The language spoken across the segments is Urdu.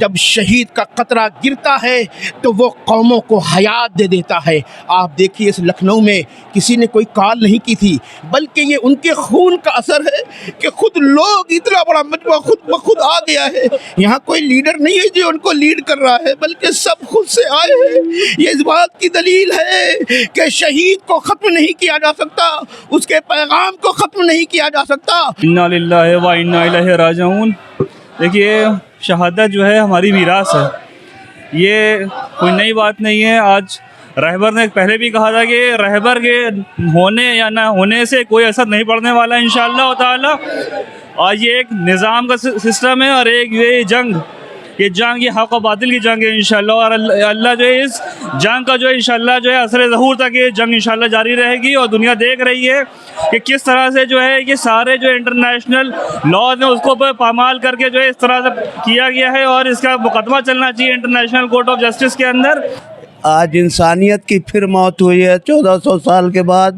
جب شہید کا قطرہ گرتا ہے تو وہ قوموں کو حیات دے دیتا ہے۔ آپ دیکھیے اس لکھنؤ میں کسی نے کوئی کال نہیں کی تھی، بلکہ یہ ان کے خون کا اثر ہے کہ خود لوگ اتنا بڑا مجموعہ خود بخود آ گیا ہے۔ یہاں کوئی لیڈر نہیں ہے جو ان کو لیڈ کر رہا ہے، بلکہ سب خود سے آئے ہیں۔ یہ اس بات کی دلیل ہے کہ شہید کو ختم نہیں کیا جا سکتا، اس کے پیغام کو ختم نہیں کیا جا سکتا۔ انا للہ و انا الیہ راجعون۔ دیکھیے شہادت جو ہے ہماری میراث ہے، یہ کوئی نئی بات نہیں ہے۔ آج رہبر نے پہلے بھی کہا تھا کہ رہبر کے ہونے یا نہ ہونے سے کوئی اثر نہیں پڑنے والا انشاءاللہ تعالی۔ آج یہ ایک نظام کا سسٹم ہے اور ایک یہ جنگ یہ حق و باطل کی جنگ ہے انشاءاللہ، اور اللہ جو ہے اس جنگ کا جو ہے انشاءاللہ جو ہے اثر ظہور تک یہ جنگ انشاءاللہ جاری رہے گی، اور دنیا دیکھ رہی ہے کہ کس طرح سے جو ہے یہ سارے جو انٹرنیشنل لاز ہیں اس کو پامال کر کے جو ہے اس طرح سے کیا گیا ہے، اور اس کا مقدمہ چلنا چاہیے انٹرنیشنل کورٹ آف جسٹس کے اندر۔ آج انسانیت کی پھر موت ہوئی ہے 1400 سال کے بعد،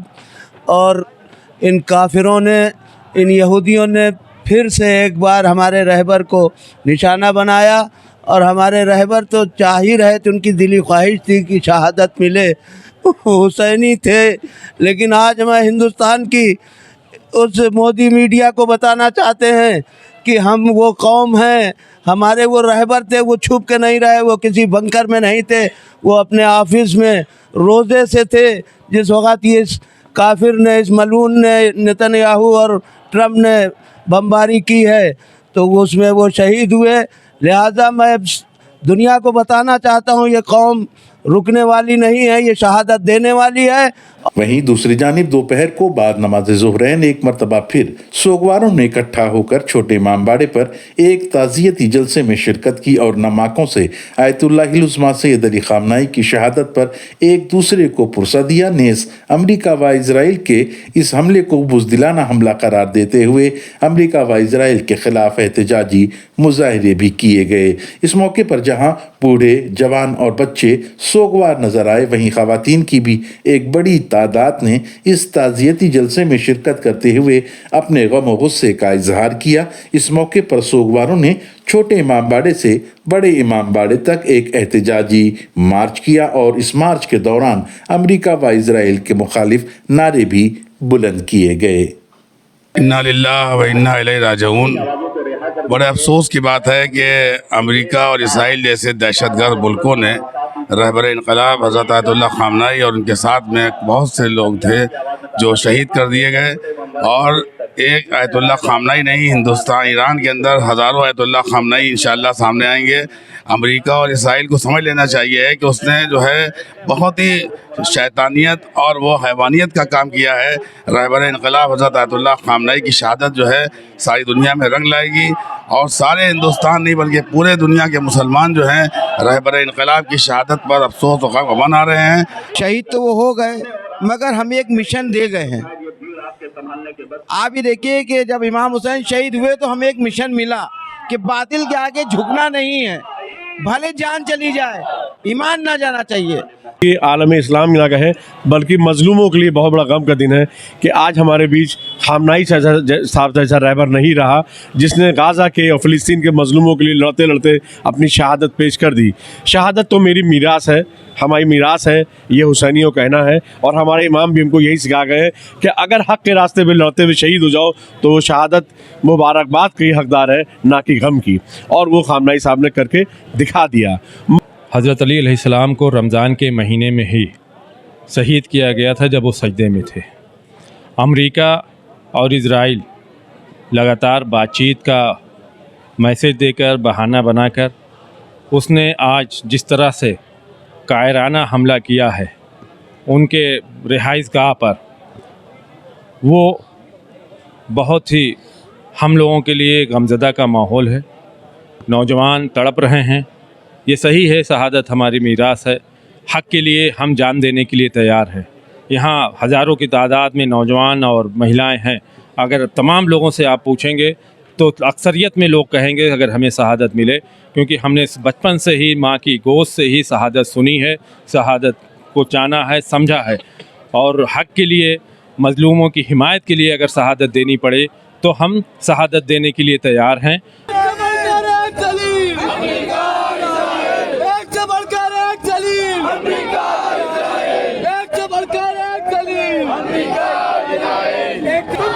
اور ان کافروں نے، ان یہودیوں نے پھر سے ایک بار ہمارے رہبر کو نشانہ بنایا، اور ہمارے رہبر تو چاہ ہی رہے تھے، ان کی دلی خواہش تھی کہ شہادت ملے، حسینی تھے۔ لیکن آج میں ہندوستان کی اس مودی میڈیا کو بتانا چاہتے ہیں کہ ہم وہ قوم ہیں، ہمارے وہ رہبر تھے، وہ چھپ کے نہیں رہے، وہ کسی بنکر میں نہیں تھے، وہ اپنے آفس میں روزے سے تھے جس وقت یہ اس کافر نے، اس ملعون نے، نتن یاہو اور ٹرمپ نے بمباری کی ہے، تو اس میں وہ شہید ہوئے۔ لہٰذا میں دنیا کو بتانا چاہتا ہوں یہ قوم رکنے والی نہیں ہے، یہ شہادت دینے والی ہے۔ وہیں دوسری جانب دوپہر کو بعد نماز ظہرین ایک مرتبہ پھر سوگواروں نے اکٹھا ہو کر چھوٹے امام باڑے پر ایک تعزیتی جلسے میں شرکت کی، اور نماکوں سے آیت اللہ العظمیٰ سید علی خامنہئی کی شہادت پر ایک دوسرے کو پرسہ دیا۔ نیز امریکہ و اسرائیل کے اس حملے کو بزدلانہ حملہ قرار دیتے ہوئے امریکہ و اسرائیل کے خلاف احتجاجی مظاہرے بھی کیے گئے۔ اس موقع پر جہاں بوڑھے، جوان اور بچے سوگوار نظر آئے، وہیں خواتین کی بھی ایک بڑی تعداد نے اس تعزیتی جلسے میں شرکت کرتے ہوئے اپنے غم و غصے کا اظہار کیا۔ اس موقع پر سوگواروں نے چھوٹے امام باڑے سے بڑے امام باڑے تک ایک احتجاجی مارچ کیا، اور اس مارچ کے دوران امریکہ و اسرائیل کے مخالف نعرے بھی بلند کیے گئے۔ انا للہ و انا الیہ راجعون۔ بڑے افسوس کی بات ہے کہ امریکہ اور اسرائیل جیسے دہشت گرد ملکوں نے رہبر انقلاب حضرت آیت اللہ خامنہئی اور ان کے ساتھ میں بہت سے لوگ تھے جو شہید کر دیے گئے، اور ایک آیت اللہ خامنہئی نہیں، ہندوستان، ایران کے اندر ہزاروں آیت اللہ خامنہئی انشاءاللہ سامنے آئیں گے۔ امریکہ اور اسرائیل کو سمجھ لینا چاہیے کہ اس نے جو ہے بہت ہی شیطانیت اور وہ حیوانیت کا کام کیا ہے۔ رہبر انقلاب حضرت آیت اللہ خامنہئی کی شہادت جو ہے ساری دنیا میں رنگ لائے گی، اور سارے ہندوستان نہیں بلکہ پورے دنیا کے مسلمان جو ہیں رہبر انقلاب کی شہادت پر افسوس و غم منا رہے ہیں۔ شہید تو وہ ہو گئے، مگر ہمیں ایک مشن دے گئے ہیں۔ آپ یہ دیکھیے کہ جب امام حسین شہید ہوئے تو ہمیں ایک مشن ملا کہ باطل کے آگے جھکنا نہیں ہے، بھلے جان چلی جائے، ایمان نہ جانا چاہیے۔ یہ عالم اسلام نہ کہیں بلکہ مظلوموں کے لیے بہت بڑا غم کا دن ہے کہ آج ہمارے بیچ خامنہئی صاحب جیسا رہبر نہیں رہا، جس نے غزہ کے اور فلسطین کے مظلوموں کے لیے لڑتے لڑتے اپنی شہادت پیش کر دی۔ شہادت تو میری میراث ہے، ہماری میراث ہے، یہ حسینیوں کا کہنا ہے، اور ہمارے امام بھی ہم کو یہی سکھا گئے کہ اگر حق کے راستے پہ لڑتے ہوئے شہید ہو جاؤ تو وہ شہادت مبارکباد کی حقدار ہے، نہ کہ غم کی، اور وہ خامنہئی صاحب نے کر کے دکھا دیا۔ حضرت علی علیہ السلام کو رمضان کے مہینے میں ہی شہید کیا گیا تھا جب وہ سجدے میں تھے۔ امریکہ اور اسرائیل لگاتار بات چیت کا میسج دے کر، بہانہ بنا کر، اس نے آج جس طرح سے کائرانہ حملہ کیا ہے ان کے رہائش گاہ پر، وہ بہت ہی ہم لوگوں کے لیے غمزدہ کا ماحول ہے۔ نوجوان تڑپ رہے ہیں، یہ صحیح ہے، شہادت ہماری میراث ہے، حق کے لیے ہم جان دینے کے لیے تیار ہیں۔ یہاں ہزاروں کی تعداد میں نوجوان اور مہیلائیں ہیں، اگر تمام لوگوں سے آپ پوچھیں گے تو اکثریت میں لوگ کہیں گے اگر ہمیں شہادت ملے، کیونکہ ہم نے بچپن سے ہی ماں کی گوشت سے ہی شہادت سنی ہے، شہادت کو جانا ہے، سمجھا ہے، اور حق کے لیے، مظلوموں کی حمایت کے لیے اگر شہادت دینی پڑے تو ہم شہادت دینے کے لیے تیار ہیں۔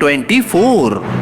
24।